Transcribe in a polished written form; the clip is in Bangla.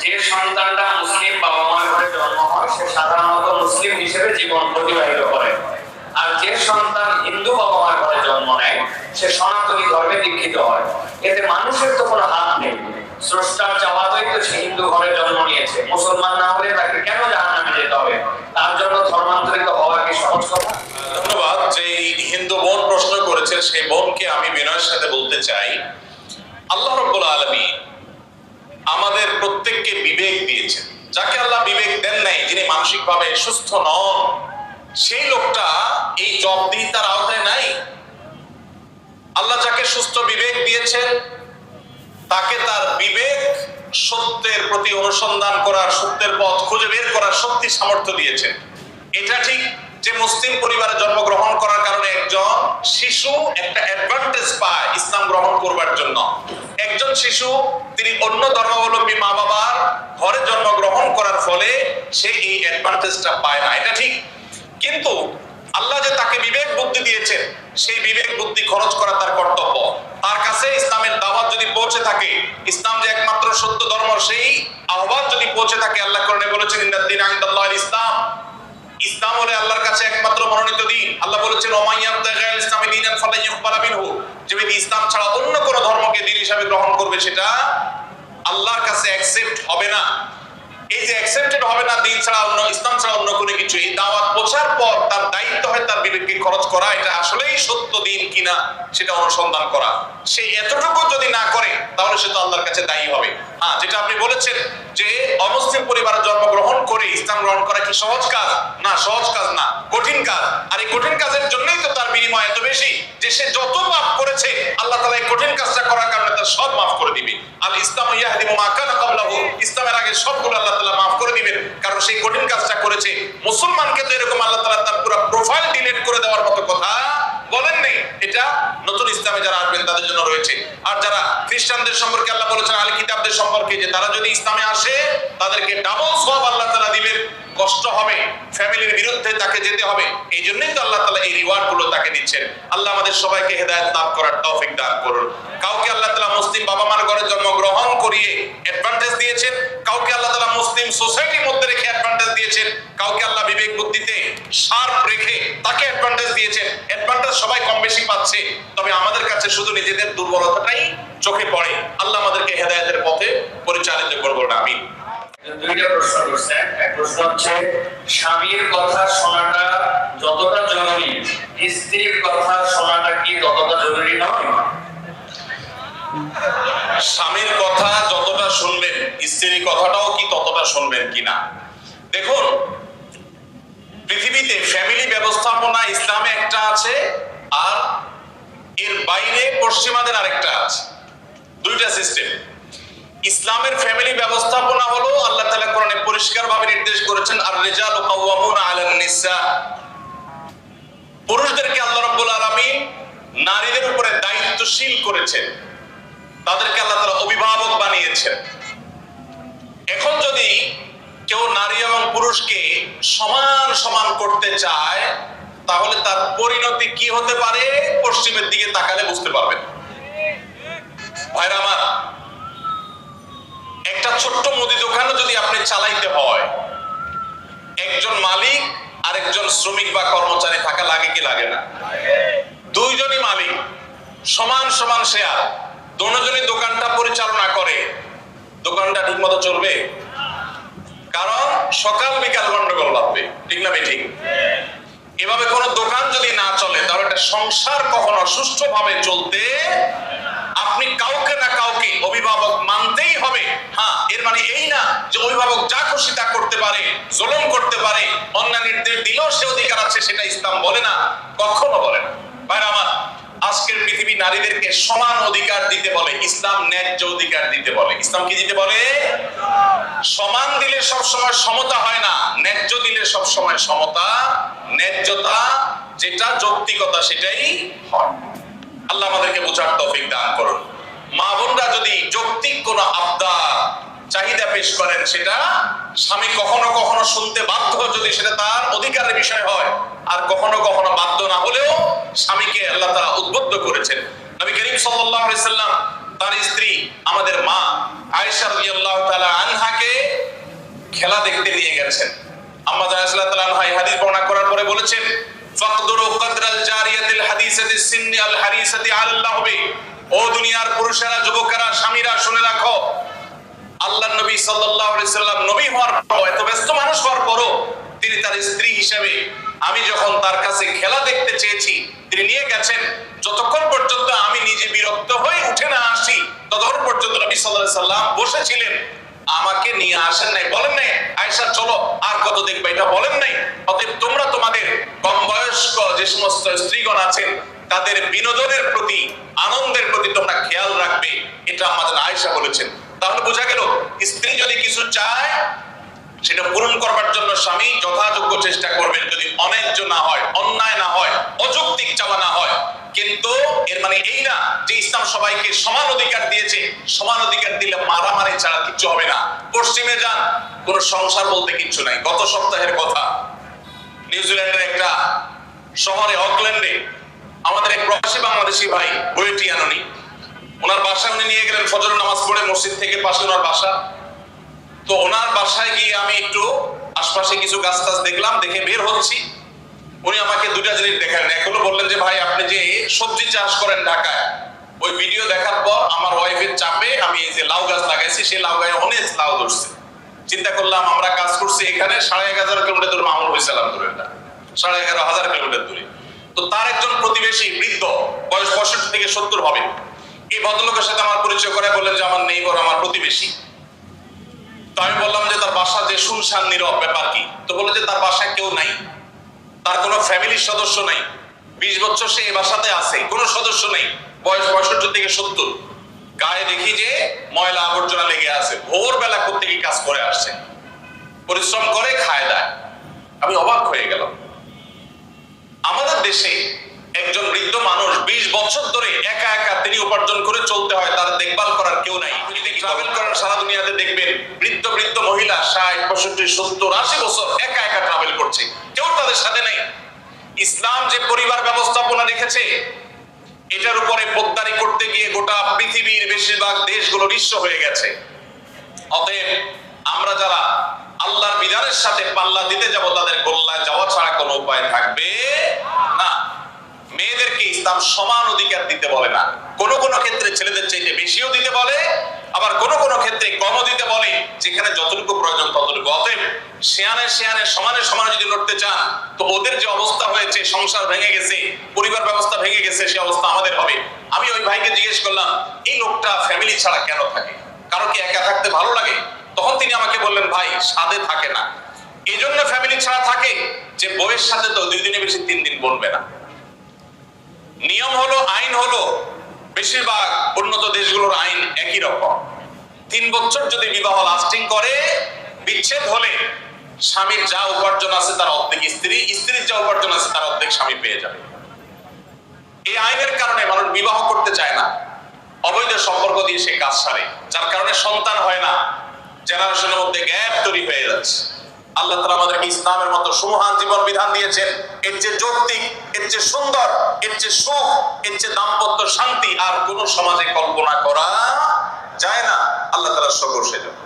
যে সন্তানটা মুসলিম বাবা মার ঘরে জন্ম হয় সে সাধারণত মুসলিম হিসেবে জীবন অতিবাহিত করে, আর যে সন্তান হিন্দু বাবা মার ঘরে জন্ম নেয় সে সনাতনী ধর্মে দীক্ষিত হয়। এতে মানুষের তো কোনো হাত নেই, স্রষ্টার চাওয়াতেই তো সে হিন্দু ঘরে জন্ম নিয়েছে। মুসলমান না হলে তাকে কেন জাহান্নামে যেতে হবে? তার জন্য ধর্মান্তরিত হওয়া কি সহজ কথা? ধন্যবাদ। যে হিন্দু বোন প্রশ্ন করেছেন সেই বোনকে আমি বিনয়ের সাথে বলতে চাই, আল্লাহ রাব্বুল আলামিন আমাদের প্রত্যেককে বিবেক দিয়েছেন। যাকে আল্লাহ বিবেক দেন নাই, যিনি মানসিকভাবে সুস্থ নন, সেই লোকটা এই জবাবদিহিতার আওতায় নাই। আল্লাহ যাকে সুস্থ বিবেক দিয়েছেন তাকে তার বিবেক সত্যের প্রতি অনুসন্ধান করার, সত্যের পথ খুঁজে বের করার শক্তি সামর্থ্য দিয়েছেন। এটা ঠিক যে মুসলিম পরিবারে জন্মগ্রহণ করার কারণে একজন শিশু একটা অ্যাডভান্টেজ পায় ইসলাম গ্রহণ করবার জন্য। একজন শিশু তিনি অন্য ধর্মাবলম্বী মা বাবার ঘরে জন্মগ্রহণ করার ফলে সে এই অ্যাডভান্টেজটা পায় না, এটা ঠিক। কিন্তু আল্লাহ যে তাকে বিবেক বুদ্ধি দিয়েছেন, সেই বিবেক বুদ্ধি খরচ করা তার কর্তব্য। তার কাছে ইসলামের দাওয়াত যদি পৌঁছে থাকে, ইসলাম যে একমাত্র সত্য ধর্ম, সেই আহ্বান যদি পৌঁছে থাকে, আল্লাহ কোরআনে বলেছেন ইন্নাদ-দীন ইনদাল্লাহিল ইসলাম, ইসলাম হলো আল্লাহর কাছে একমাত্র মনোনীত দিন। আল্লাহ বলেছেন ওয়া ইয়াবতাগি গায়রাল ইসলামি দীনান ফালান ইউকবালা মিনহু, যে ব্যক্তি ইসলাম ছাড়া অন্য কোন ধর্মকে দ্বীন হিসেবে গ্রহণ করবে সেটা আল্লাহর কাছে অ্যাকসেপ্ট হবে না। এই যে অ্যাকসেপ্টেড হবে না দিন ছাড়া অন্য, ইসলাম ছাড়া অন্য কোনো কিছু, এই দাওয়াত পৌঁছার পর তার দায়িত্ব হয় তার বিবেককে খরচ করা, এটা আসলেই সত্য দিন কিনা সেটা অনুসন্ধান করা। সে এতটুকু যদি না করে তাহলে সে তো আল্লাহর কাছে দায়ী হবে। হ্যাঁ, যেটা আপনি বলেছেন যে অমুসলিম পরিবারে জন্মগ্রহণ করে ইসলাম গ্রহণ করা কি সহজ কাজ? না, সহজ কাজ না, কঠিন কাজ। আর এই কঠিন কাজের জন্যই তো তার বিনিময় এত বেশি যে সে যত পাপ করেছে আল্লাহ তাআলা এই কঠিন কাজটা করার কারণে তার সব মাফ করে দিবে। আল ইসলামু ইয়াহদিমু মা কানা ক্বাবলাহু, ইসলামের আগে সবগুলো আল্লাহ তাআলা মাফ করে দিবেন, কারণ সেই কঠিন কাজটা করেছে। মুসলমানকে তো এরকম আল্লাহ তাআলা তার পুরো প্রোফাইল ডিলিট করে দেওয়ার মতো কথা বলেন নাই। এটা নতুন ইসলামে যারা আসবেন তাদের জন্য রয়েছে। আর যারা খ্রিস্টানদের সম্পর্কে আল্লাহ বলেছেন আহলে কিতাবদের সম্পর্কে যে তারা যদি ইসলামে আসে তাদেরকে ডাবল সওয়াব আল্লাহ তাআলা দিবেন, কষ্ট হবে, ফ্যামিলির বিরুদ্ধে তাকে যেতে হবে। এই জন্যই তো আল্লাহ তাআলা এই রিওয়ার্ড গুলো তাকে দিচ্ছেন। আল্লাহ আমাদের সবাইকে হেদায়েত লাভ করার তৌফিক দান করুন। কাউকে আল্লাহ তাআলা মুসলিম বাবা মার ঘরে জন্মগ্রহণ করিয়ে অ্যাডভান্টেজ দিয়েছেন, কাউকে আল্লাহ তাআলা মুসলিম সোসাইটির মধ্যে রেখে অ্যাডভান্টেজ দিয়েছেন, কাউকে আল্লাহ বিবেক বুদ্ধিতে শার্প রেখে তাকে অ্যাডভান্টেজ দিয়েছেন। অ্যাডভান্টেজ সবাই কম বেশি পাচ্ছে, তবে আমাদের কাছে শুধু নিজেদের দুর্বলতাটাই চোখে পড়ে। আল্লাহ আমাদেরকে হেদায়েতের পথে পরিচালিত করবেন। আমিন। দুইটা প্রশ্ন করছেন। এক প্রশ্ন হচ্ছে স্বামীর কথা শোনাটা যতটা জরুরি, স্ত্রীর কথা শোনাটা কি ততটা জরুরি নয়? স্বামীর কথা যতটা শুনবেন স্ত্রীর কথাটাও কি ততটা শুনবেন কিনা? দেখুন, পৃথিবীতে ফ্যামিলি ব্যবস্থাপনা ইসলামে একটা আছে, আর এর বাইরে পশ্চিমাদের আরেকটা আছে। দুইটা সিস্টেম। ইসলামের ফ্যামিলি ব্যবস্থাপনা হলো আল্লাহ তাআলা কোরআনে পরিষ্কারভাবে নির্দেশ করেছেন আর রিজালু কাওয়ামুনা আলান নিসা, পুরুষদেরকে আল্লাহ রাব্বুল আলামিন নারীদের উপরে দায়িত্বশীল করেছেন, তাদেরকে আল্লাহ তাআলা অভিভাবক বানিয়েছেন। এখন যদি কেউ নারী এবং পুরুষকে সমান সমান করতে চায় তাহলে তার পরিণতি কি হতে পারে পশ্চিমের দিকে তাকালে বুঝতে পারবেন। ভাইরা আমার, একটা ছোট্ট মুদি দোকানও যদি আপনি চালাইতে হয়, একজন মালিক আর একজন শ্রমিক বা কর্মচারী থাকা লাগে কি লাগে না? দুইজনই মালিক, সমান সমান শেয়ার, দুজনই দোকানটা পরিচালনা করে, দোকানটা ঠিক মতো চলবে? কারণ সকাল বিকাল গন্ডগোল বাঁধবে, ঠিক না ঠিক? এভাবে কোনো দোকান যদি না চলে তাহলে একটা সংসার কখনো সুষ্ঠুভাবে চলতে আপনি কাউকে না কাউকে অভিভাবক মানতেই হবে। হ্যাঁ, এর মানে এই না যে অভিভাবক যা খুশি তা করতে পারে, জুলুম করতে পারে, অন্যায় নির্দেশ দিলেও সে অধিকার আছে, সেটা ইসলাম বলে না, কখনো বলে না। ভাইরা আমার, আজকের পৃথিবী নারীদেরকে সমান অধিকার দিতে বলে, ইসলাম ন্যায্য অধিকার দিতে বলে। ইসলাম কি দিতে বলে? সমান দিলে সবসময় সমতা হয় না, ন্যায্য দিলে সবসময় সমতা, ন্যায্যতা যেটা যৌক্তিকতা সেটাই হয়। আল্লাহ আমাদেরকে বোঝার তৌফিক দান করুন। মা বোনরা যদি যৌক্তিক কোন আবদার চাহিদা পেশ করেন সেটা স্বামী কখনো কখনো শুনতে বাধ্য যদি সেটা তার অধিকারের বিষয় হয়, আর কখনো কখনো বাধ্য না হলেও স্বামীকে আল্লাহ তাআলা উদ্বুদ্ধ করেছেন। নবী করিম সাল্লাল্লাহু আলাইহি সাল্লাম তার স্ত্রী আমাদের মা আয়েশা রাদিয়াল্লাহু তাআলা আনহাকে খেলা দেখতে নিয়ে গেছেন। আম্মা জানা সাল্লাল্লাহু তাআলা আনহা এই হাদিস বর্ণনা করার পরে বলেছেন, ফাকদুরু কদরাল জারিয়াতিল হাদিসাতি সিন্নি আল হারিসাতি আল্লাহ বি, ও দুনিয়ার পুরুষেরা, যুবকেরা, স্বামীরা শুনে রাখো, আল্লাহর নবী সাল্লাল্লাহু আলাইহি সাল্লাম নবী হওয়ার পর, এত ব্যস্ত মানুষ হওয়ার পরও তিনি তার স্ত্রী হিসেবে আমি যখন তার কাছে খেলা দেখতে চেয়েছি তিনি নিয়ে গেছেন, যতক্ষণ পর্যন্ত আমি নিজে বিরক্ত হয়ে উঠে না আসি ততক্ষণ পর্যন্ত নবী সাল্লাল্লাহু আলাইহি সাল্লাম বসেছিলেন, আমাকে নিয়ে আসেন নাই, বলেন নাই আয়েশা চলো আর কত দেখবে, এটা বলেন নাই। অতএব তোমরা তোমাদের কম বয়স্ক যে সমস্ত স্ত্রীগণ আছেন তাদের বিনোদনের প্রতি, আনন্দের প্রতি তোমরা খেয়াল রাখবে, এটা আমাদের আয়েশা বলেছেন। তাহলে বোঝা গেল স্ত্রী যদি কিছু চায় সেটা পূরণ করবার জন্য স্বামী যথাযোগ্য চেষ্টা করবেন, যদি অন্যায্য না হয়, অন্যায় না হয়, অযৌক্তিক চাওয়া না হয়। কিন্তু এর মানে এই না যে ইসলাম সবাইকে সমান অধিকার দিয়েছে, সমান অধিকার দিলে মারামারি ছাড়া কিছু হবে না। পশ্চিমে যান, কোন সংসার বলতে কিচ্ছু নাই। গত সপ্তাহের কথা, নিউজিল্যান্ডের একটা শহরে অকল্যান্ডে আমাদের এক প্রবাসী বাংলাদেশি ভাই বুয়েটিয়ান, ওনার বাসায় উনি নিয়ে গেলেন ফজর নামাজ পড়ে, মসজিদ থেকে পাশে ওনার বাসা। তো ওনার বাসায় গিয়ে আমি একটু আশপাশে কিছু গাছ টাছ দেখলাম, দেখে বের হচ্ছি, উনি আমাকে দুটা জিনিস দেখালেন। এক হলো বললেন যে ভাই আপনি যে সবজি চাষ করেন ঢাকায়, ওই ভিডিও দেখার পর আমার ওয়াইফের চাপে আমি এই যে লাউ গাছ লাগাইছি, সেই লাউ গায়ে অনেক লাউ ধরছে। চিন্তা করলাম আমরা কাজ করছি এখানে 11,500 কিলোমিটার দূরে, মামুল হয়েছিলাম দূরে, 11,500 কিলোমিটার দূরে। তো তার একজন প্রতিবেশী বৃদ্ধ, বয়স 65 থেকে 70 হবে, এই ভদ্রলোকের সাথে আমার পরিচয় করে বললেন যে আমার নেইবার, আমার প্রতিবেশী। তো আমি বললাম যে তার বাসা যে শুনশান নীরব, ব্যাপার কি? তো বললো যে তার বাসায় কেউ নাই, তার কোনো ফ্যামিলির সদস্য নাই, 20 বছর সে এই বাসাতে আছে, কোনো সদস্য নেই, বয়স 65 থেকে 70। গায়ে দেখি যে ময়লা আবর্জনা লেগে আছে, ভোরবেলা প্রত্যেকে কাজ করে আসছে, পরিশ্রম করে খায় দায়। আমি অবাক হয়ে গেলাম। আমাদের দেশে একজন বৃদ্ধ মানুষ 20 বছর ধরে একা একা তিনি উপার্জন করে চলতে হয়, তার দেখভাল করার কেউ নাই। আপনি যদি ট্রাভেল করেন সারা দুনিয়াতে দেখবেন বৃদ্ধ বৃদ্ধ মহিলা 60, 65, 70, 80 বছর একা একা ট্রাভেল করছে, কেউ তাদের সাথে নাই। ইসলাম যে পরিবার ব্যবস্থাপনা রেখেছে এটার উপরে পোদ্দারি করতে গিয়ে গোটা পৃথিবীর বেশিরভাগ দেশগুলো নিঃস্ব হয়ে গেছে। অতএব আমরা যারা আল্লাহর বিধানের সাথে পাল্লা দিতে যাব তাদের গোল্লায় যাওয়া ছাড়া কোনো উপায় থাকবে না। মেয়েদেরকে ইসলাম সমান অধিকার দিতে বলে না, কোনো কোনো ক্ষেত্রে ছেলেদের চাইতে বেশিও দিতে বলে, আবার কোনো কোনো ক্ষেত্রে কমও দিতে বলে, যেখানে যতটুকু প্রয়োজন ততটুকু। অতএব শেয়ানে শেয়ানে সমানে সমানে যদি লড়তে চান তো ওদের যে অবস্থা হয়েছে, সংসার ভেঙে গেছে, পরিবার ব্যবস্থা ভেঙে গেছে, সে অবস্থা আমাদের হবে। আমি ওই ভাইকে জিজ্ঞেস করলাম এই লোকটা ফ্যামিলি ছাড়া কেন থাকে, কারো কি একা থাকতে ভালো লাগে? তখন তিনি আমাকে বললেন ভাই সাধে থাকে না, এই জন্য ফ্যামিলি ছাড়া থাকে যে বউয়ের সাথে তো 2 দিনে বেশি 3 দিন বলবে না। নিয়ম হলো, আইন হলো, বেশিরভাগ উন্নত দেশগুলোর আইন একই রকম। 3 বছর যদি বিবাহ লাস্টিং করে, বিচ্ছেদ হলে স্বামীর যা উপার্জন আছে তার অর্ধেক স্ত্রী, স্ত্রীর যা উপার্জন আছে তার অর্ধেক স্বামী পেয়ে যাবে। এই আইনের কারণে মানুষ বিবাহ করতে চায় না, অবৈধ সম্পর্ক দিয়ে সে কাজ সারে, যার কারণে সন্তান হয় না, জেনারেশনের মধ্যে গ্যাপ তৈরি হয়ে যাচ্ছে। আল্লাহ তাআলা আমাদেরকে ইসলামের মতো সুমহান জীবন বিধান দিয়েছেন, এর চেয়ে যৌক্তিক, এর চেয়ে সুন্দর, এর চেয়ে সুখ, এর চেয়ে দাম্পত্য শান্তি আর কোন সমাজে কল্পনা করা যায় না। আল্লাহ তাআলা সকল সেজন্য